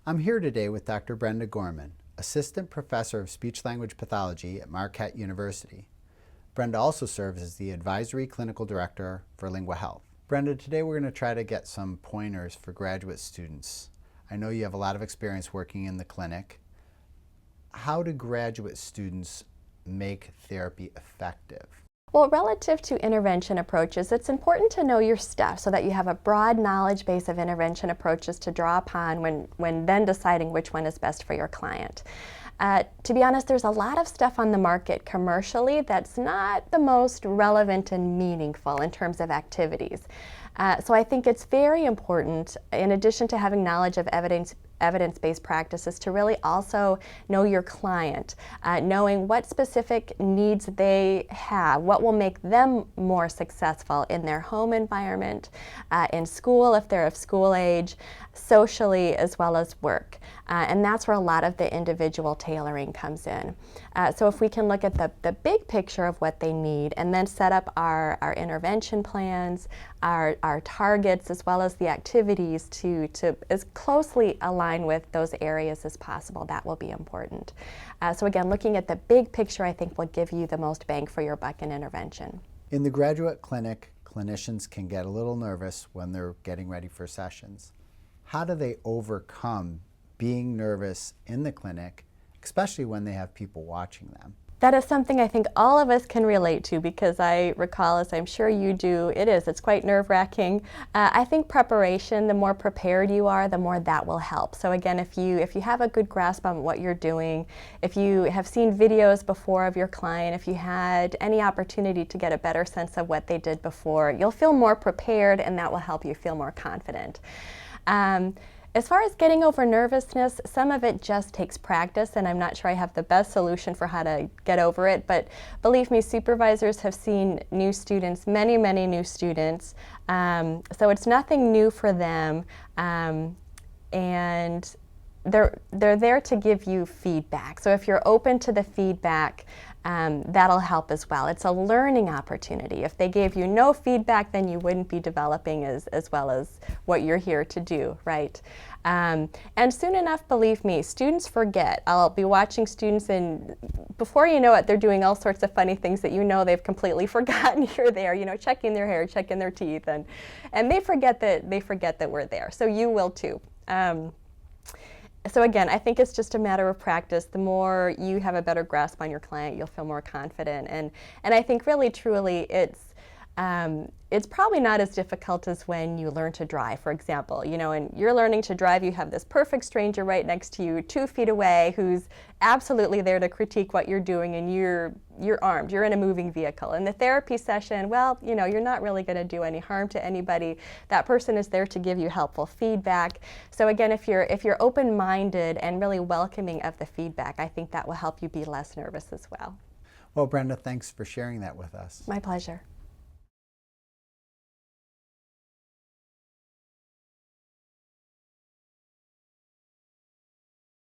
I'm here today with Dr. Brenda Gorman, Assistant Professor of Speech-Language Pathology at Marquette University. Brenda also serves as the Advisory Clinical Director for LinguaHealth. Brenda, today we're going to try to get some pointers for graduate students. I know you have a lot of experience working in the clinic. How do graduate students make therapy effective? Well, relative to intervention approaches, it's important to know your stuff so that you have a broad knowledge base of intervention approaches to draw upon when then deciding which one is best for your client. To be honest, there's a lot of stuff on the market commercially that's not the most relevant and meaningful in terms of activities. So I think it's very important, in addition to having knowledge of evidence-based practices, to really also know your client, knowing what specific needs they have, what will make them more successful in their home environment, in school if they're of school age, socially as well as work. And that's where a lot of the individual tailoring comes in. So if we can look at the big picture of what they need and then set up our intervention plans, our targets, as well as the activities to as closely align with those areas as possible, that will be important. So again, looking at the big picture, I think will give you the most bang for your buck in intervention. In the graduate clinic, clinicians can get a little nervous when they're getting ready for sessions. How do they overcome being nervous in the clinic, especially when they have people watching them? That is something I think all of us can relate to, because I recall, as I'm sure you do, it's quite nerve-wracking. I think preparation, the more prepared you are, the more that will help. So again, if you have a good grasp on what you're doing, if you have seen videos before of your client, if you had any opportunity to get a better sense of what they did before, you'll feel more prepared, and that will help you feel more confident. As far as getting over nervousness, some of it just takes practice, and I'm not sure I have the best solution for how to get over it, but believe me, supervisors have seen new students, many new students, so it's nothing new for them, and they're there to give you feedback. So if you're open to the feedback, that'll help as well. It's a learning opportunity. If they gave you no feedback, then you wouldn't be developing as well as what you're here to do, right? And soon enough, believe me, students forget. I'll be watching students, and before you know it, they're doing all sorts of funny things that you know they've completely forgotten you're there, checking their hair, checking their teeth, and they forget that we're there. So you will too. So again, I think it's just a matter of practice. The more you have a better grasp on your client, you'll feel more confident. And I think really, truly, it's probably not as difficult as when you learn to drive, for example. And you're learning to drive, you have this perfect stranger right next to you, 2 feet away, who's absolutely there to critique what you're doing, and you're armed, you're in a moving vehicle. In the therapy session, well, you're not really going to do any harm to anybody. That person is there to give you helpful feedback. So again, if you're open-minded and really welcoming of the feedback, I think that will help you be less nervous as well. Well, Brenda, thanks for sharing that with us. My pleasure.